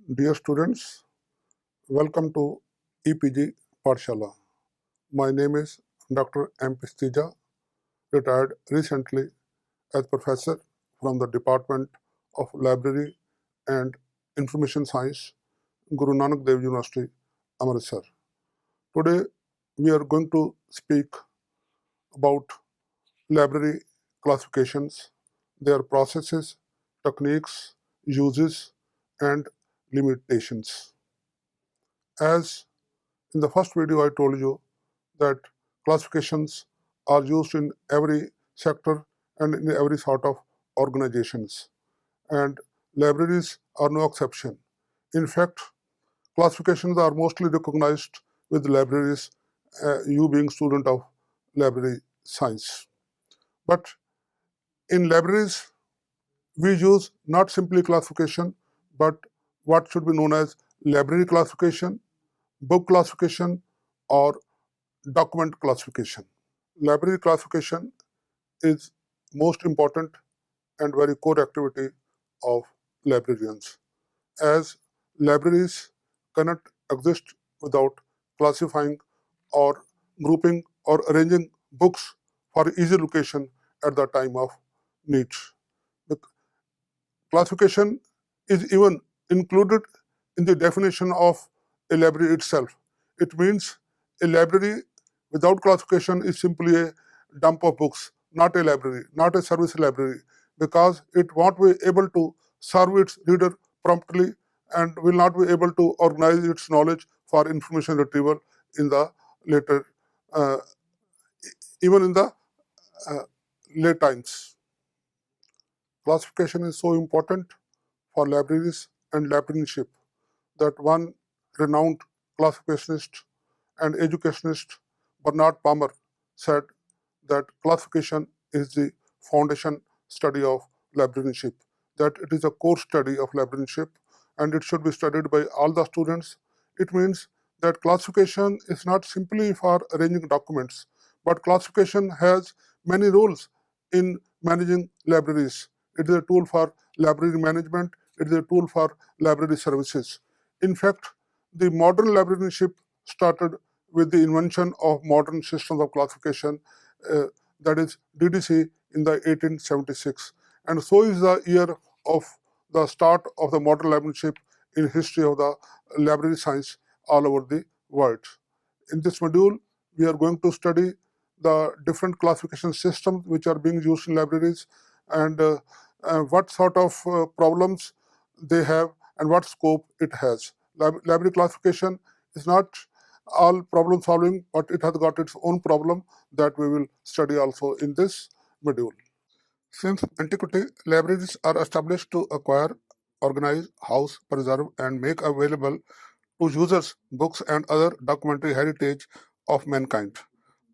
Dear students, welcome to EPG Pathshala. My name is Dr. M. Pistija, retired recently as professor from the Department of Library and Information Science, Guru Nanak Dev University, Amritsar. Today, we are going to speak about library classifications, their processes, techniques, uses, and limitations. As in the first video, I told you that classifications are used in every sector and in every sort of organizations, and libraries are no exception. In fact, classifications are mostly recognized with libraries, you being student of library science. But in libraries, we use not simply classification, but what should be known as library classification, book classification, or document classification. Library classification is most important and very core activity of librarians, as libraries cannot exist without classifying or grouping or arranging books for easy location at the time of need. The classification is even included in the definition of a library itself. It means a library without classification is simply a dump of books, not a library, not a service library, because it won't be able to serve its reader promptly and will not be able to organize its knowledge for information retrieval in the later, uh, even in the uh, late times. Classification is so important for libraries and librarianship that one renowned classificationist and educationist, Bernard Palmer, said that classification is the foundation study of librarianship, that it is a core study of librarianship and it should be studied by all the students. It means that classification is not simply for arranging documents, but classification has many roles in managing libraries. It is a tool for library management, it is a tool for library services. In fact, the modern librarianship started with the invention of modern systems of classification, uh, that is DDC, in the 1876. And so is the year of the start of the modern librarianship in history of the library science all over the world. In this module, we are going to study the different classification systems which are being used in libraries and what sort of problems they have and what scope it has. Library classification is not all problem solving, but it has got its own problem that we will study also in this module. Since antiquity, libraries are established to acquire, organize, house, preserve, and make available to users books and other documentary heritage of mankind.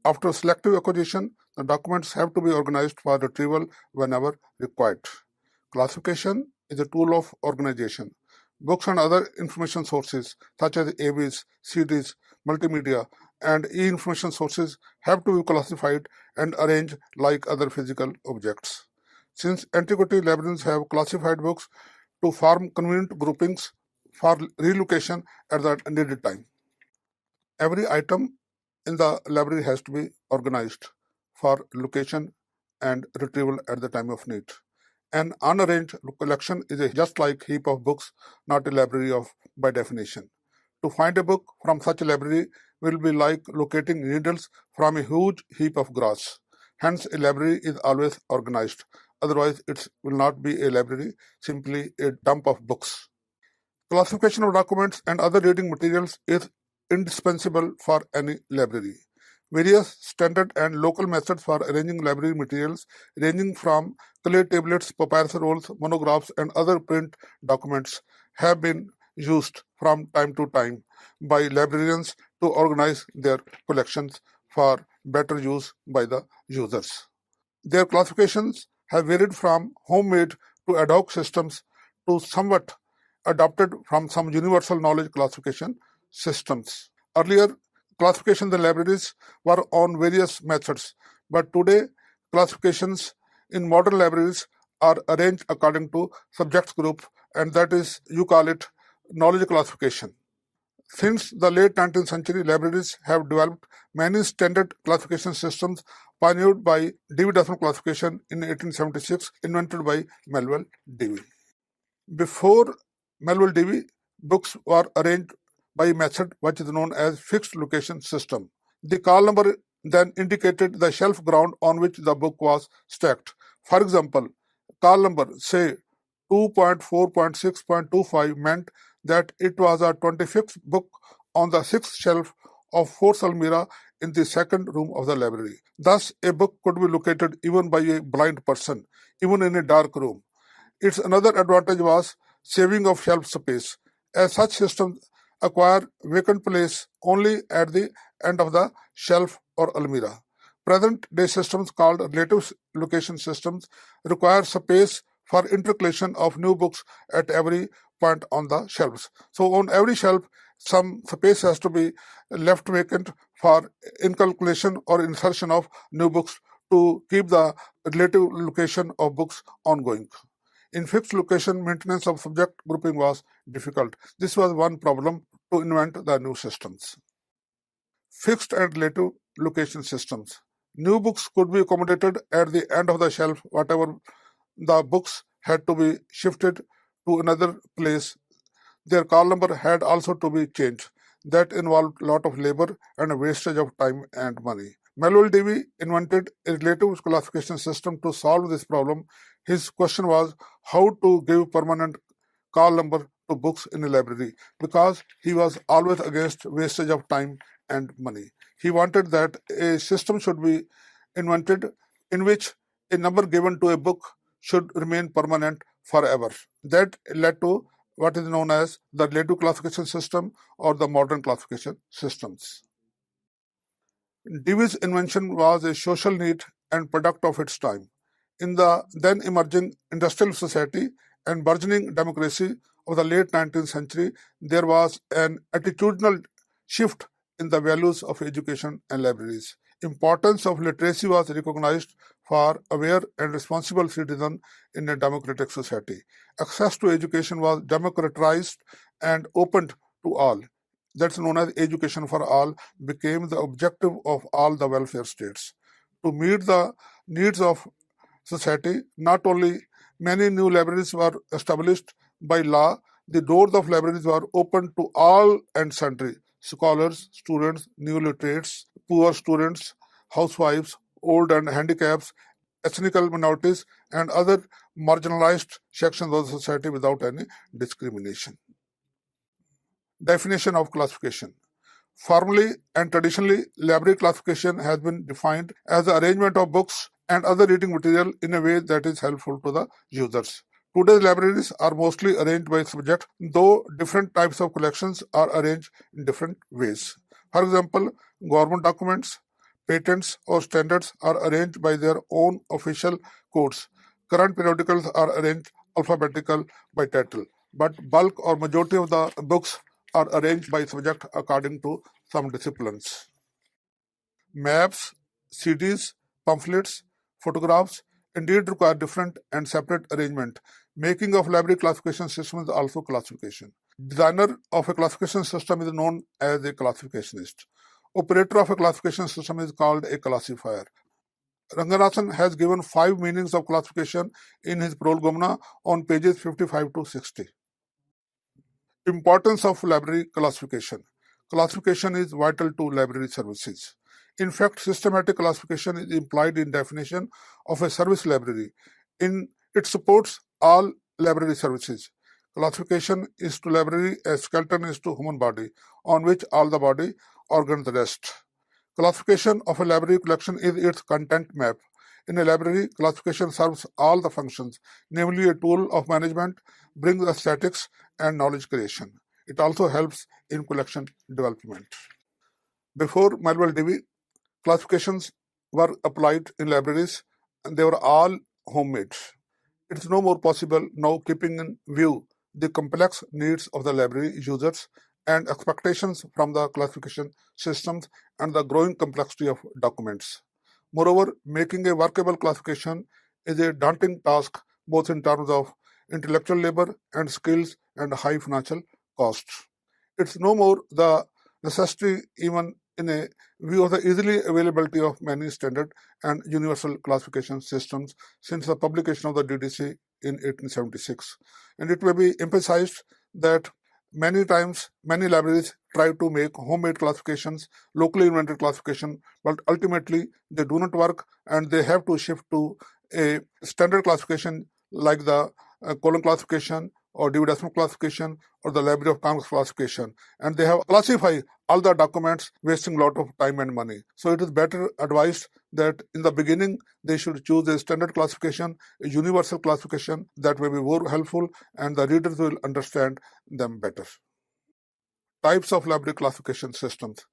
After selective acquisition, the documents have to be organized for retrieval whenever required. Classification is a tool of organization. Books and other information sources such as AVs, CDs, multimedia, and e-information sources have to be classified and arranged like other physical objects. Since antiquity, librarians have classified books to form convenient groupings for relocation at the needed time. Every item in the library has to be organized for location and retrieval at the time of need. An unarranged collection is just like heap of books, not a library of by definition. To find a book from such a library will be like locating needles from a huge heap of grass. Hence, a library is always organized. Otherwise, it will not be a library, simply a dump of books. Classification of documents and other reading materials is indispensable for any library. Various standard and local methods for arranging library materials, ranging from clay tablets, papyrus rolls, monographs, and other print documents, have been used from time to time by librarians to organize their collections for better use by the users. Their classifications have varied from homemade to ad hoc systems to somewhat adopted from some universal knowledge classification systems. Earlier, classifications in libraries were on various methods, but today classifications in modern libraries are arranged according to subjects group, and that is, you call it knowledge classification. Since the late 19th century, libraries have developed many standard classification systems pioneered by Dewey Decimal Classification in 1876, invented by Melville Dewey. Before Melville Dewey, books were arranged by a method which is known as fixed location system. The call number then indicated the shelf ground on which the book was stacked. For example, call number, say 2.4.6.25, meant that it was a 25th book on the 6th shelf of 4th Almirah in the second room of the library. Thus, a book could be located even by a blind person, even in a dark room. Its another advantage was saving of shelf space, as such systems acquire vacant place only at the end of the shelf or almirah. Present-day systems called relative location systems require space for intercalation of new books at every point on the shelves. So on every shelf, some space has to be left vacant for inculcation or insertion of new books to keep the relative location of books ongoing. In fixed location, maintenance of subject grouping was difficult. This was one problem to invent the new systems. Fixed and relative location systems. New books could be accommodated at the end of the shelf, whatever the books had to be shifted to another place. Their call number had also to be changed. That involved a lot of labor and a wastage of time and money. Melville Dewey invented a relative classification system to solve this problem. His question was how to give permanent call number to books in a library, because he was always against wastage of time and money. He wanted that a system should be invented in which a number given to a book should remain permanent forever. That led to what is known as the relative classification system or the modern classification systems. Dewey's invention was a social need and product of its time. In the then emerging industrial society and burgeoning democracy of the late 19th century, there was an attitudinal shift in the values of education and libraries. Importance of literacy was recognized for aware and responsible citizen in a democratic society. Access to education was democratized and opened to all. That's known as education for all, became the objective of all the welfare states. To meet the needs of society, not only many new libraries were established by law, the doors of libraries were open to all and sundry scholars, students, new literates, poor students, housewives, old and handicaps, ethnical minorities, and other marginalized sections of the society without any discrimination. Definition of classification. Formally and traditionally, library classification has been defined as the arrangement of books and other reading material in a way that is helpful to the users. Today's libraries are mostly arranged by subject, though different types of collections are arranged in different ways. For example, government documents, patents, or standards are arranged by their own official codes. Current periodicals are arranged alphabetical by title, but bulk or majority of the books are arranged by subject according to some disciplines. Maps, CDs, pamphlets, photographs indeed require different and separate arrangement. Making of library classification system is also classification. Designer of a classification system is known as a classificationist. Operator of a classification system is called a classifier. Ranganathan has given 5 meanings of classification in his Prolegomena on pages 55 to 60. Importance of library classification. Classification is vital to library services. In fact, systematic classification is implied in definition of a service library. It supports all library services. Classification is to library as skeleton is to human body, on which all the body organs rest. Classification of a library collection is its content map. In a library, classification serves all the functions, namely a tool of management, brings aesthetics and knowledge creation. It also helps in collection development. Before Melville Dewey, classifications were applied in libraries and they were all homemade. It's no more possible now, keeping in view the complex needs of the library users and expectations from the classification systems and the growing complexity of documents. Moreover, making a workable classification is a daunting task both in terms of intellectual labor and skills and high financial cost. It's no more the necessity even in a view of the easily availability of many standard and universal classification systems since the publication of the DDC in 1876. And it may be emphasized that many times many libraries try to make homemade classifications, locally invented classification, but ultimately they do not work and they have to shift to a standard classification like the colon classification or Dewey Decimal classification or the Library of Congress classification, and they have classified all the documents, wasting a lot of time and money. So it is better advised that in the beginning they should choose a standard classification, a universal classification that may be more helpful and the readers will understand them better. Types of library classification systems.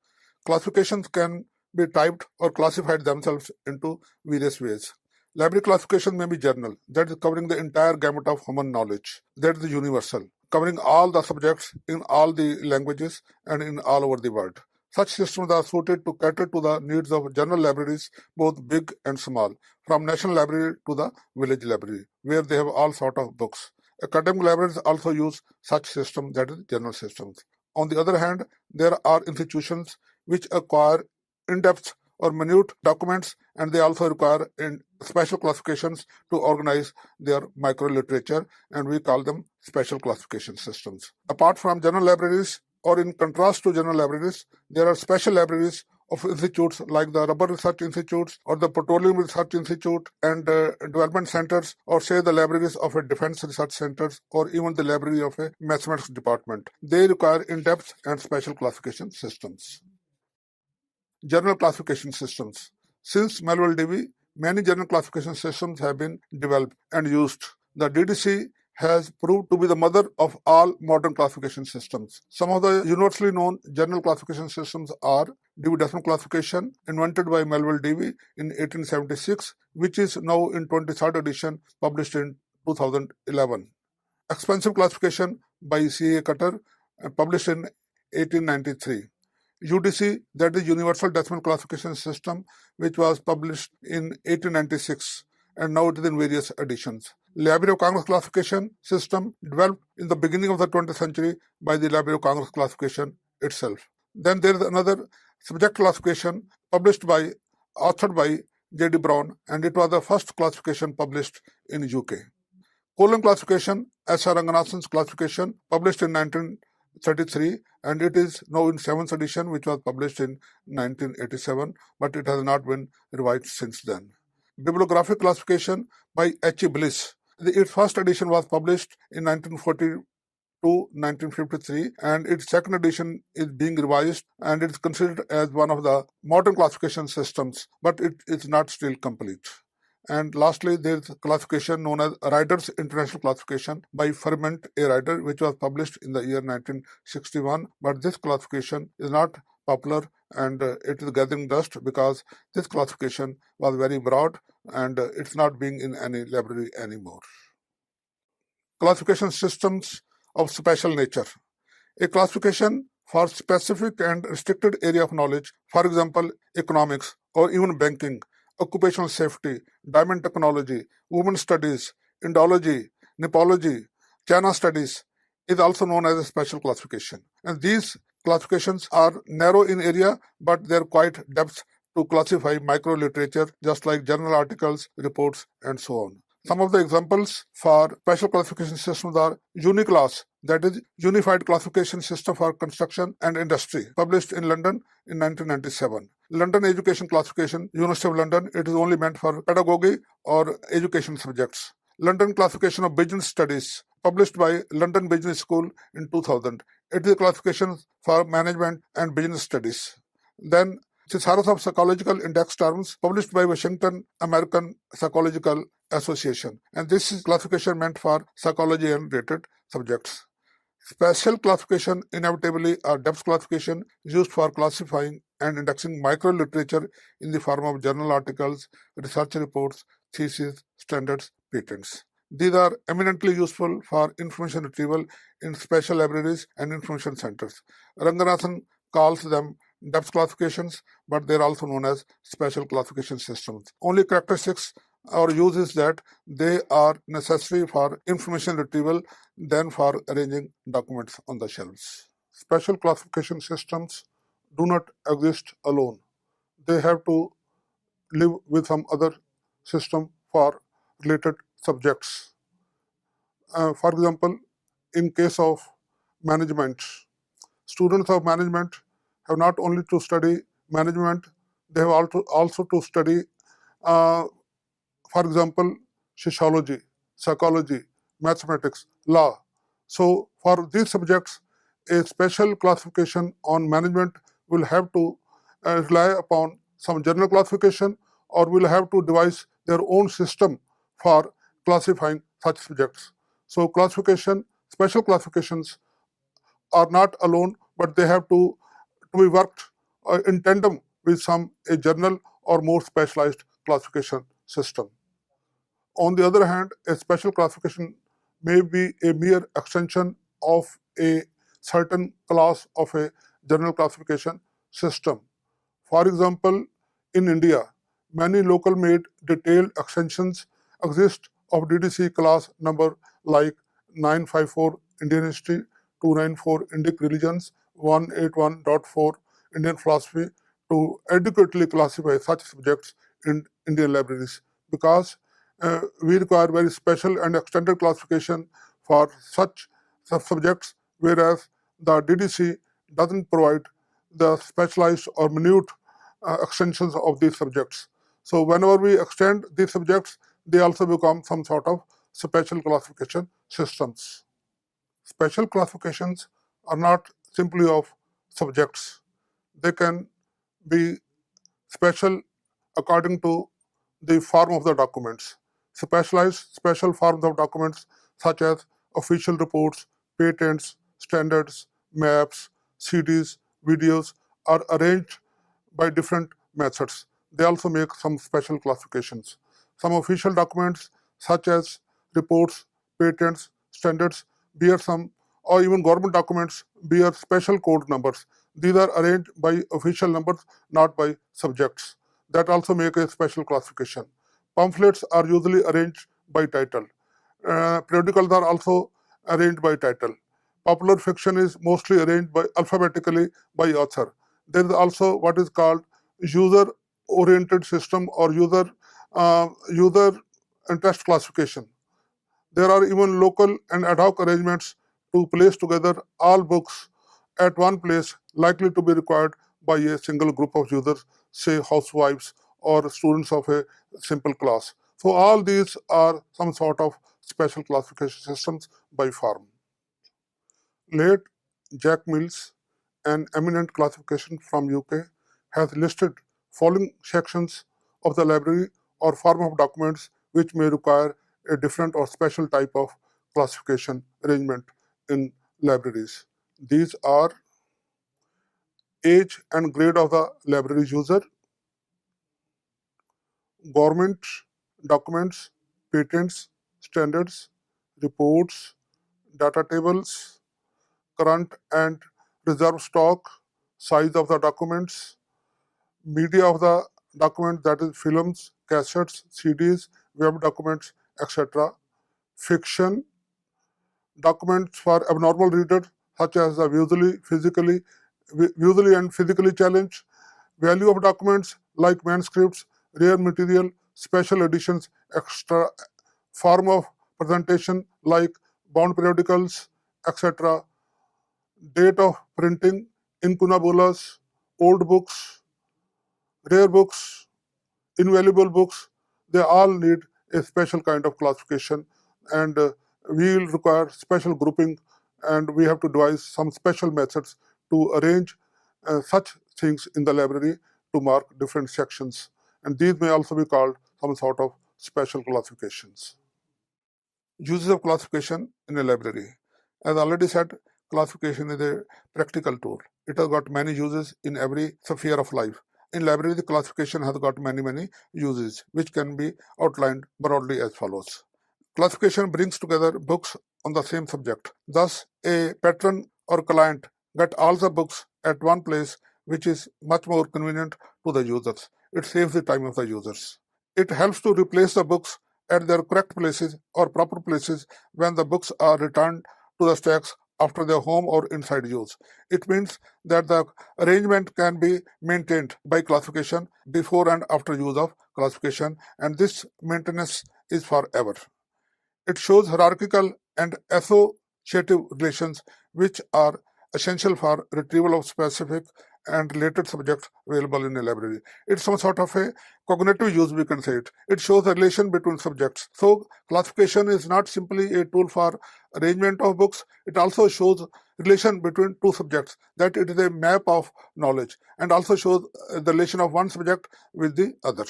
Classifications can be typed or classified themselves into various ways. Library classification may be general, that is covering the entire gamut of human knowledge. That is universal, covering all the subjects in all the languages and in all over the world. Such systems are suited to cater to the needs of general libraries, both big and small, from national library to the village library, where they have all sort of books. Academic libraries also use such systems, that is general systems. On the other hand, there are institutions which acquire in-depth or minute documents, and they also require special classifications to organize their micro-literature, and we call them special classification systems. Apart from general libraries, or in contrast to general libraries, there are special libraries of institutes like the Rubber Research Institutes or the Petroleum Research Institute and development centers, or say the libraries of a defense research centers or even the library of a mathematics department. They require in-depth and special classification systems. General classification systems. Since Melville Dewey, many general classification systems have been developed and used. The DDC has proved to be the mother of all modern classification systems. Some of the universally known general classification systems are Dewey Decimal Classification, invented by Melville Dewey in 1876, which is now in 23rd edition, published in 2011. Expansive Classification by C.A. Cutter, published in 1893. UDC, that is Universal Decimal Classification System, which was published in 1896 and now it is in various editions. Library of Congress Classification System, developed in the beginning of the 20th century by the Library of Congress Classification itself. Then there is another subject classification authored by J.D. Brown, and it was the first classification published in UK. Colon classification, S.R. Ranganathan's classification, published in 1933, and it is now in 7th edition, which was published in 1987, but it has not been revised since then. Bibliographic classification by H.E. Bliss. Its first edition was published in 1943, and its second edition is being revised, and it is considered as one of the modern classification systems, but it is not still complete. And lastly, there is a classification known as Ryder's International Classification by Ferment A. Ryder, which was published in the year 1961. But this classification is not popular and it is gathering dust because this classification was very broad and it's not being in any library anymore. Classification systems of special nature. A classification for specific and restricted area of knowledge, for example, economics or even banking, occupational safety, diamond technology, women studies, Indology, Nepology, China studies, is also known as a special classification. And these classifications are narrow in area, but they are quite depth to classify micro-literature, just like journal articles, reports, and so on. Some of the examples for special classification systems are UNICLASS, that is Unified Classification System for Construction and Industry, published in London in 1997. London Education Classification, University of London, it is only meant for pedagogy or education subjects. London Classification of Business Studies, published by London Business School in 2000. It is a classification for management and business studies. Then Thesaurus of Psychological Index Terms, published by Washington American Psychological Association. And this is classification meant for psychology and related subjects. Special classification inevitably are depth classification used for classifying and indexing micro-literature in the form of journal articles, research reports, theses, standards, patents. These are eminently useful for information retrieval in special libraries and information centers. Ranganathan calls them depth classifications, but they are also known as special classification systems. Only characteristics Our use is that they are necessary for information retrieval than for arranging documents on the shelves. Special classification systems do not exist alone. They have to live with some other system for related subjects. For example, in case of management, students of management have not only to study management, they have also to study, uh, for example, sociology, psychology, mathematics, law. So, for these subjects, a special classification on management will have to rely upon some general classification, or will have to devise their own system for classifying such subjects. So, special classifications are not alone, but they have to be worked in tandem with a general or more specialized classification system. On the other hand, a special classification may be a mere extension of a certain class of a general classification system. For example, in India, many local made detailed extensions exist of DDC class number like 954 Indian history, 294 Indic religions, 181.4 Indian philosophy to adequately classify such subjects in Indian libraries, because we require very special and extended classification for such subjects, whereas the DDC doesn't provide the specialized or minute extensions of these subjects. So whenever we extend these subjects, they also become some sort of special classification systems. Special classifications are not simply of subjects. They can be special according to the form of the documents. Special forms of documents such as official reports, patents, standards, maps, CDs, videos are arranged by different methods. They also make some special classifications. Some official documents such as reports, patents, standards bear some, or even government documents bear special code numbers. These are arranged by official numbers, not by subjects. That also make a special classification. Pamphlets are usually arranged by title. Periodicals are also arranged by title. Popular fiction is mostly arranged alphabetically by author. There is also what is called user-oriented system or user interest classification. There are even local and ad hoc arrangements to place together all books at one place likely to be required by a single group of users, say housewives or students of a simple class. So all these are some sort of special classification systems by form. Late Jack Mills, an eminent classification from UK, has listed following sections of the library or form of documents which may require a different or special type of classification arrangement in libraries. These are age and grade of the library user, government documents, patents, standards, reports, data tables, current and reserve stock, size of the documents, media of the document, that is films, cassettes, CDs, web documents, etc. Fiction, documents for abnormal readers such as the visually and physically challenged. Value of documents like manuscripts, rare material, special editions, extra form of presentation like bound periodicals, etc. Date of printing, incunabulas, old books, rare books, invaluable books, they all need a special kind of classification, and we will require special grouping, and we have to devise some special methods to arrange such things in the library to mark different sections. And these may also be called some sort of special classifications. Uses of classification in a library. As already said, classification is a practical tool. It has got many uses in every sphere of life. In library, the classification has got many uses, which can be outlined broadly as follows. Classification brings together books on the same subject. Thus, a patron or client get all the books at one place, which is much more convenient to the users. It saves the time of the users. It helps to replace the books at their correct places or proper places when the books are returned to the stacks after their home or inside use. It means that the arrangement can be maintained by classification before and after use of classification, and this maintenance is forever. It shows hierarchical and associative relations which are essential for retrieval of specific and related subjects available in a library. It's some sort of a cognitive use, we can say it. It shows a relation between subjects. So classification is not simply a tool for arrangement of books, it also shows relation between two subjects, that it is a map of knowledge, and also shows the relation of one subject with the other.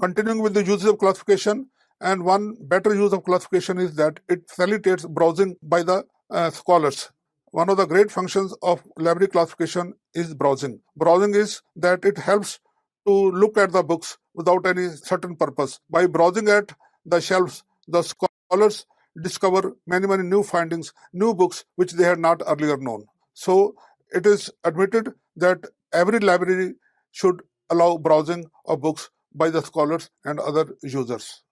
Continuing with the uses of classification, and one better use of classification is that it facilitates browsing by the scholars. One of the great functions of library classification is browsing. Browsing is that it helps to look at the books without any certain purpose. By browsing at the shelves, the scholars discover many new findings, new books which they had not earlier known. So it is admitted that every library should allow browsing of books by the scholars and other users.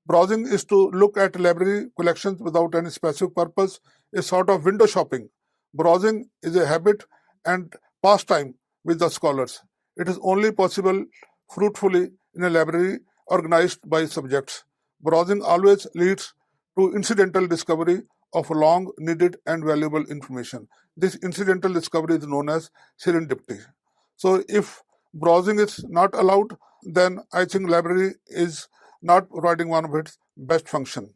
Browsing is to look at library collections without any specific purpose, a sort of window shopping. Browsing is a habit and pastime with the scholars. It is only possible fruitfully in a library organized by subjects. Browsing always leads to incidental discovery of long needed and valuable information. This incidental discovery is known as serendipity. So if browsing is not allowed, then I think library is not providing one of its best function,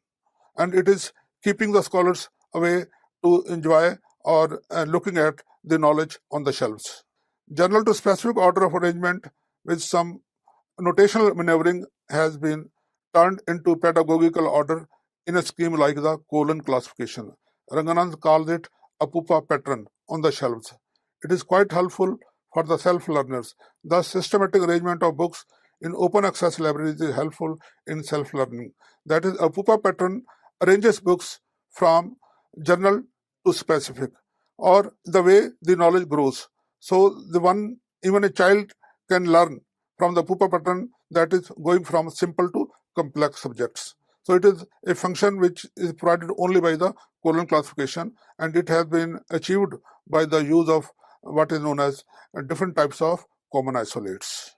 and it is keeping the scholars away to enjoy or looking at the knowledge on the shelves. General to specific order of arrangement with some notational maneuvering has been turned into pedagogical order in a scheme like the colon classification. Ranganand calls it a pupa pattern on the shelves. It is quite helpful for the self-learners. The systematic arrangement of books in open access libraries is helpful in self-learning. That is, a pupa pattern arranges books from general to specific, or the way the knowledge grows. So even a child can learn from the pupa pattern, that is going from simple to complex subjects. So it is a function which is provided only by the colon classification, and it has been achieved by the use of what is known as different types of common isolates.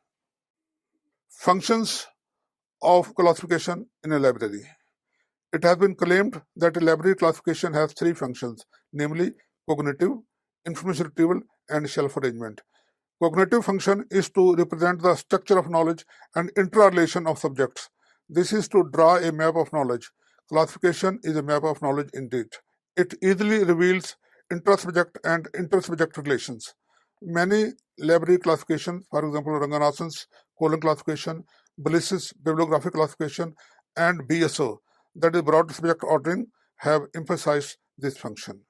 Functions of classification in a library. It has been claimed that a library classification has three functions, namely cognitive, information retrieval, and shelf arrangement. Cognitive function is to represent the structure of knowledge and interrelation of subjects. This is to draw a map of knowledge. Classification is a map of knowledge indeed. It easily reveals intrasubject and intersubject relations. Many library classifications, for example, Ranganathan's colon classification, Bliss' bibliographic classification, and BSO, that is broad subject ordering, have emphasized this function.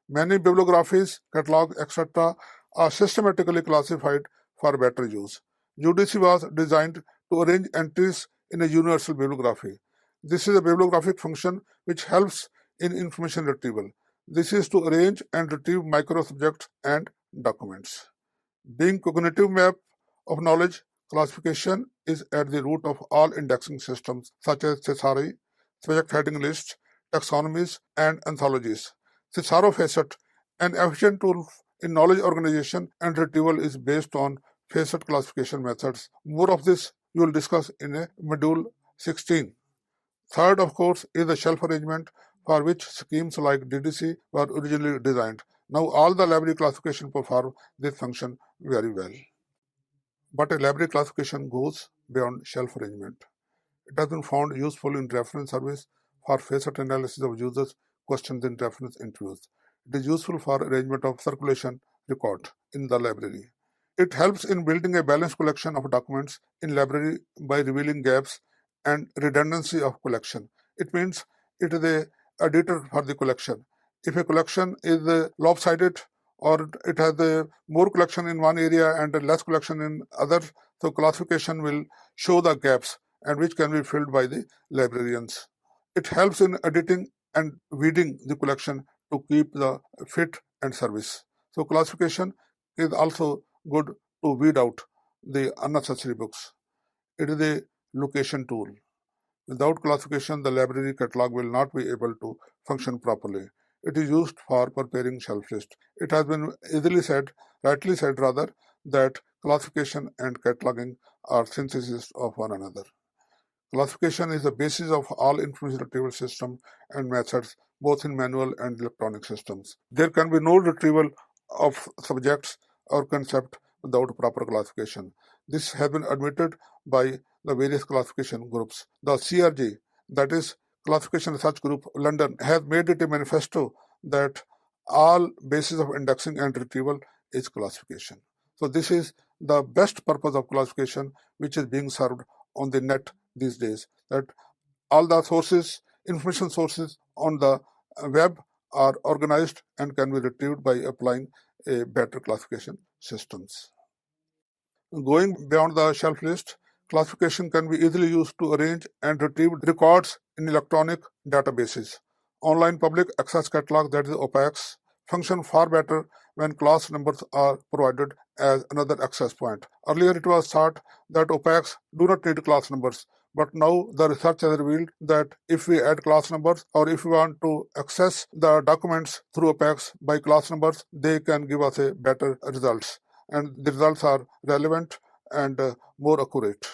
Many bibliographies, catalogs, etc. are systematically classified for better use. UDC was designed to arrange entries in a universal bibliography. This is a bibliographic function which helps in information retrieval. This is to arrange and retrieve micro-subjects and documents. Being cognitive map of knowledge, classification is at the root of all indexing systems such as Thesauri, subject heading lists, taxonomies, and anthologies. Thesauro Facet, an efficient tool in knowledge organization and retrieval, is based on facet classification methods. More of this you will discuss in a module 16. Third, of course, is the shelf arrangement, for which schemes like DDC were originally designed. Now all the library classification perform this function very well. But a library classification goes beyond shelf arrangement. It has been found useful in reference service for facet analysis of users' questions in reference interviews. It is useful for arrangement of circulation record in the library. It helps in building a balanced collection of documents in library by revealing gaps and redundancy of collection. It means it is a editor for the collection. If a collection is lopsided, or it has more collection in one area and less collection in other, so classification will show the gaps, and which can be filled by the librarians. It helps in editing and weeding the collection to keep the fit and service. So classification is also good to weed out the unnecessary books. It is a location tool. Without classification, the library catalog will not be able to function properly. It is used for preparing shelf list. It has been rightly said rather, that classification and cataloging are synthesis of one another. Classification is the basis of all information retrieval systems and methods, both in manual and electronic systems. There can be no retrieval of subjects or concept without proper classification. This has been admitted by the various classification groups. The CRG, that is Classification Research Group, London, has made it a manifesto that all basis of indexing and retrieval is classification. So this is the best purpose of classification which is being served on the net these days, that all the sources, information sources on the web are organized and can be retrieved by applying a better classification systems. Going beyond the shelf list, classification can be easily used to arrange and retrieve records in electronic databases. Online public access catalog, that is OPACs, function far better when class numbers are provided as another access point. Earlier it was thought that OPACs do not need class numbers, but now the research has revealed that if we add class numbers, or if we want to access the documents through OPACs by class numbers, they can give us a better results, and the results are relevant and more accurate.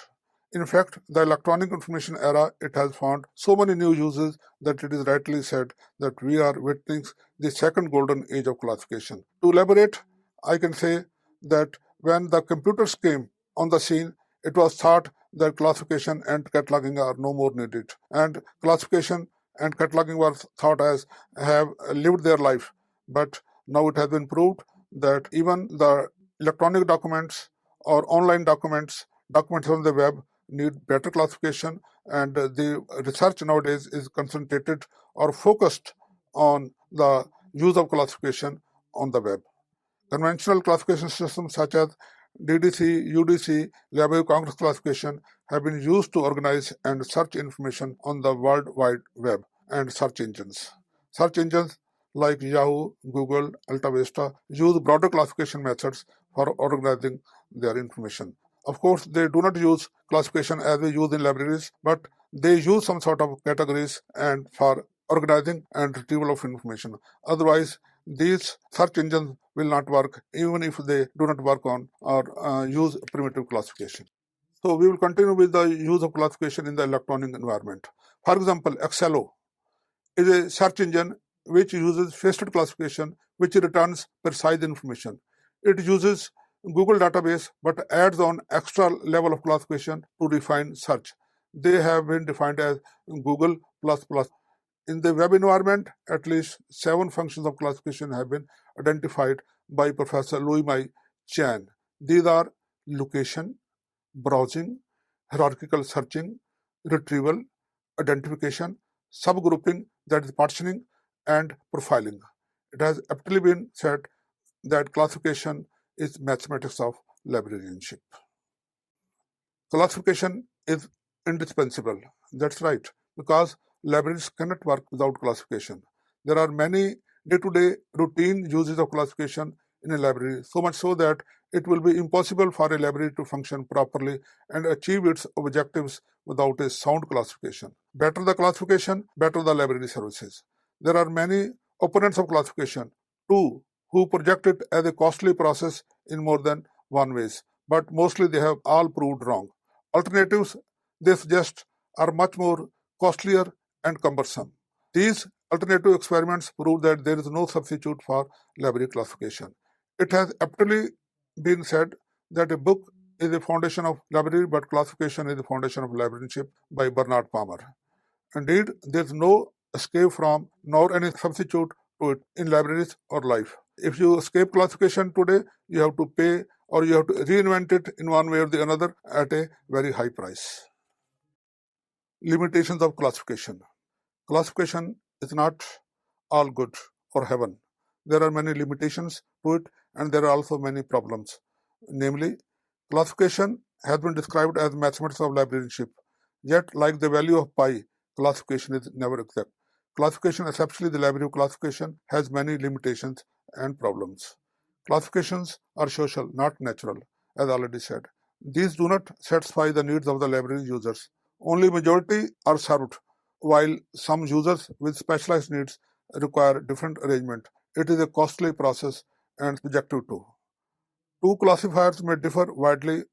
In fact, the electronic information era, it has found so many new uses that it is rightly said that we are witnessing the second golden age of classification. To elaborate, I can say that when the computers came on the scene, it was thought that classification and cataloging are no more needed, and classification and cataloging were thought as have lived their life. But now it has been proved that even the electronic documents or online documents on the web need better classification, and the research nowadays is concentrated or focused on the use of classification on the web. Conventional classification systems such as DDC, UDC, Library of Congress classification have been used to organize and search information on the World Wide Web and search engines. Search engines like Yahoo, Google, AltaVista use broader classification methods for organizing their information. Of course, they do not use classification as we use in libraries, but they use some sort of categories and for organizing and retrieval of information. Otherwise, these search engines will not work even if they do not work on or use primitive classification. So we will continue with the use of classification in the electronic environment. For example, Excello is a search engine which uses faceted classification, which returns precise information. It uses Google database but adds on extra level of classification to refine search. They have been defined as Google++. In the web environment, at least 7 functions of classification have been identified by Professor Louis-Mai Chan. These are location, browsing, hierarchical searching, retrieval, identification, subgrouping, that is partitioning, and profiling. It has aptly been said that classification is mathematics of librarianship. Classification is indispensable. That's right, because libraries cannot work without classification. There are many day-to-day routine uses of classification in a library, so much so that it will be impossible for a library to function properly and achieve its objectives without a sound classification. Better the classification, better the library services. There are many opponents of classification too, who project it as a costly process in more than one ways, but mostly they have all proved wrong. Alternatives they suggest are much more costlier and cumbersome. These alternative experiments prove that there is no substitute for library classification. It has aptly been said that a book is the foundation of library, but classification is the foundation of librarianship by Bernard Palmer. Indeed, there is no escape from nor any substitute to it in libraries or life. If you escape classification today, you have to pay or you have to reinvent it in one way or the other at a very high price. Limitations of classification. Classification is not all good or heaven. There are many limitations to it and there are also many problems. Namely, classification has been described as mathematics of librarianship. Yet, like the value of pi, classification is never exact. Classification, especially the library of classification, has many limitations and problems. Classifications are social, not natural, as already said. These do not satisfy the needs of the library users. Only majority are served, while some users with specialized needs require different arrangement. It is a costly process and subjective too. Two classifiers may differ widely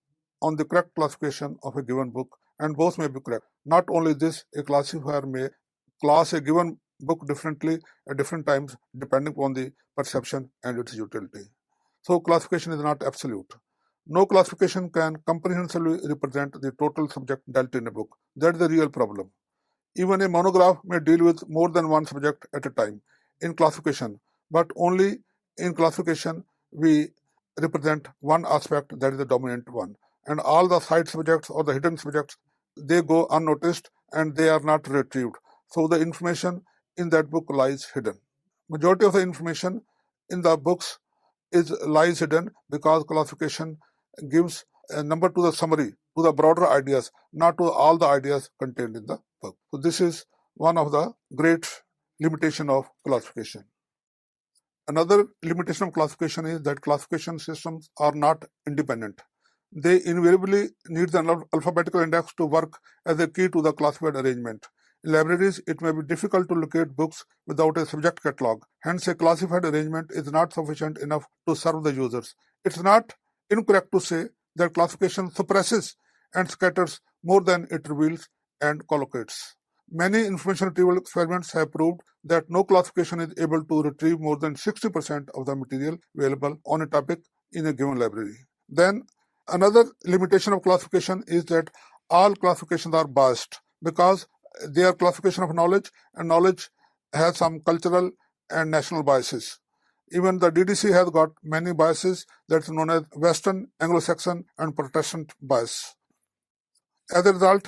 on the correct classification of a given book, and both may be correct. Not only this, a classifier may class a given book differently at different times depending upon the perception and its utility. So, classification is not absolute. No classification can comprehensively represent the total subject dealt in a book. That is the real problem. Even a monograph may deal with more than one subject at a time in classification, but only in classification we represent one aspect, that is the dominant one. And all the side subjects or the hidden subjects, they go unnoticed and they are not retrieved. So the information in that book lies hidden. Majority of the information in the books lies hidden because classification gives a number to the summary, to the broader ideas, not to all the ideas contained in the book. So this is one of the great limitation of classification. Another limitation of classification is that classification systems are not independent. They invariably need the alphabetical index to work as a key to the classified arrangement. In libraries, it may be difficult to locate books without a subject catalog. Hence, a classified arrangement is not sufficient enough to serve the users. It's not incorrect to say that classification suppresses and scatters more than it reveals and collocates. Many information retrieval experiments have proved that no classification is able to retrieve more than 60% of the material available on a topic in a given library. Then, another limitation of classification is that all classifications are biased because they are classification of knowledge, and knowledge has some cultural and national biases. Even the DDC has got many biases that's known as Western, Anglo-Saxon, and Protestant bias. As a result,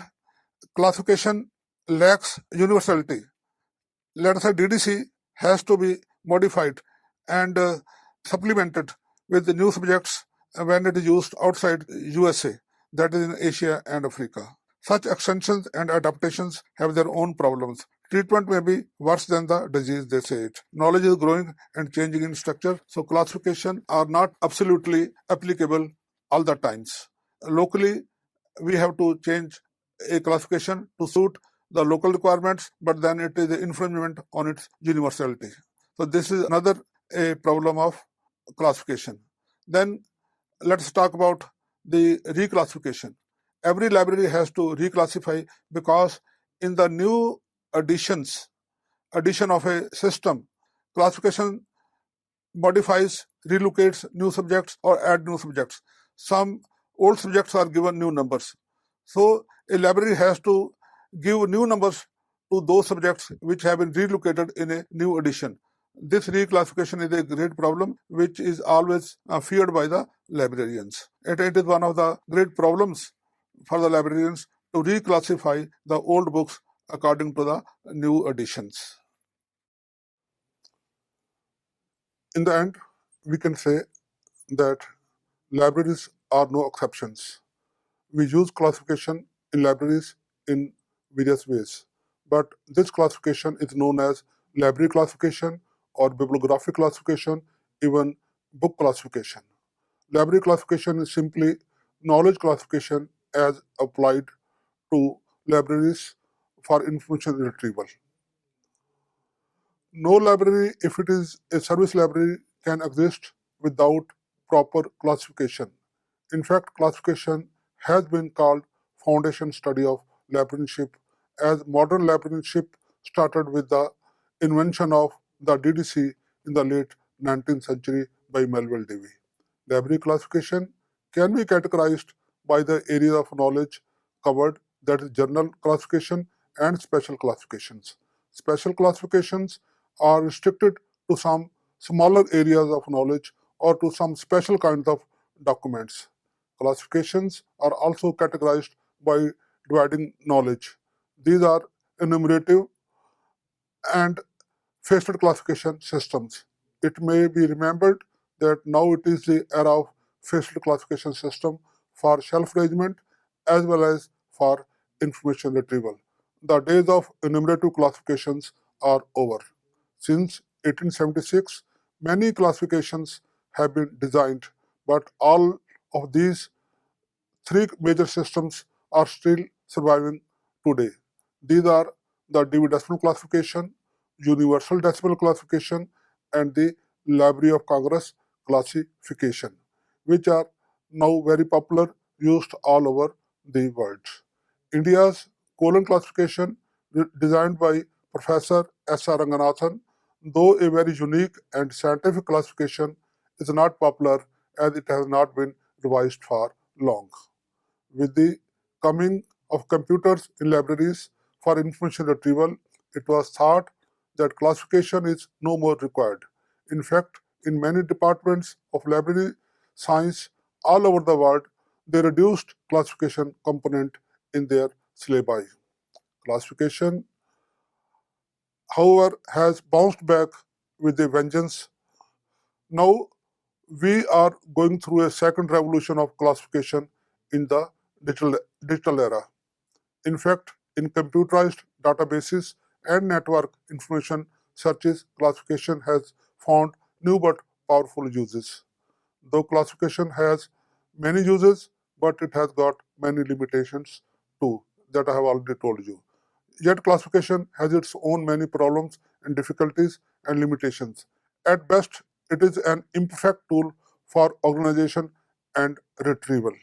classification lacks universality. Let us say DDC has to be modified and supplemented with the new subjects when it is used outside USA, that is in Asia and Africa. Such extensions and adaptations have their own problems. Treatment may be worse than the disease, they say it. Knowledge is growing and changing in structure, so classification are not absolutely applicable all the times. Locally, we have to change a classification to suit the local requirements, but then it is an infringement on its universality. So this is another a problem of classification. Then let's talk about the reclassification. Every library has to reclassify because in the new addition of a system, classification modifies, relocates new subjects or add new subjects. Some old subjects are given new numbers. So a library has to give new numbers to those subjects which have been relocated in a new edition. This reclassification is a great problem which is always feared by the librarians. It is one of the great problems for the librarians to reclassify the old books according to the new editions. In the end, we can say that libraries are no exceptions. We use classification in libraries in various ways, but this classification is known as library classification or bibliographic classification, even book classification. Library classification is simply knowledge classification as applied to libraries for information retrieval. No library, if it is a service library, can exist without proper classification. In fact, classification has been called foundation study of librarianship, as modern librarianship started with the invention of the DDC in the late 19th century by Melville Dewey. Library classification can be categorized by the area of knowledge covered, that is general classification and special classifications. Special classifications are restricted to some smaller areas of knowledge or to some special kinds of documents. Classifications are also categorized by dividing knowledge. These are enumerative and faceted classification systems. It may be remembered that now it is the era of faceted classification system for shelf arrangement as well as for information retrieval. The days of enumerative classifications are over. Since 1876, many classifications have been designed, but all of these Three major systems are still surviving today. These are the Dewey Decimal Classification, Universal Decimal Classification, and the Library of Congress Classification, which are now very popular, used all over the world. India's colon classification, designed by Professor S.R. Ranganathan, though a very unique and scientific classification, is not popular as it has not been revised for long. With the coming of computers in libraries for information retrieval, it was thought that classification is no more required. In fact, in many departments of library science all over the world, they reduced classification component in their syllabi. Classification, however, has bounced back with a vengeance. Now we are going through a second revolution of classification in the digital era. In fact, in computerized databases and network information searches, classification has found new but powerful uses. Though classification has many uses, but it has got many limitations too, that I have already told you. Yet classification has its own many problems and difficulties and limitations. At best, it is an imperfect tool for organization and retrieval.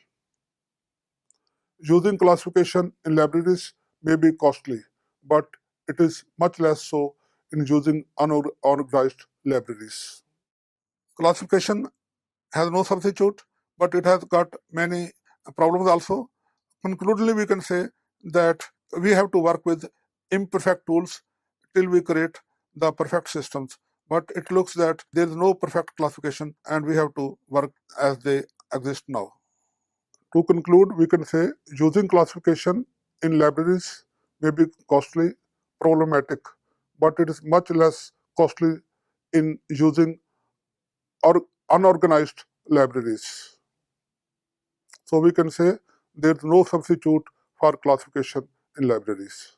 Using classification in libraries may be costly, but it is much less so in using unorganized libraries. Classification has no substitute, but it has got many problems also. Concludingly, we can say that we have to work with imperfect tools till we create the perfect systems. But it looks that there is no perfect classification and we have to work as they exist now. To conclude, we can say using classification in libraries may be costly, problematic, but it is much less costly in using unorganized libraries. So we can say there is no substitute for classification in libraries.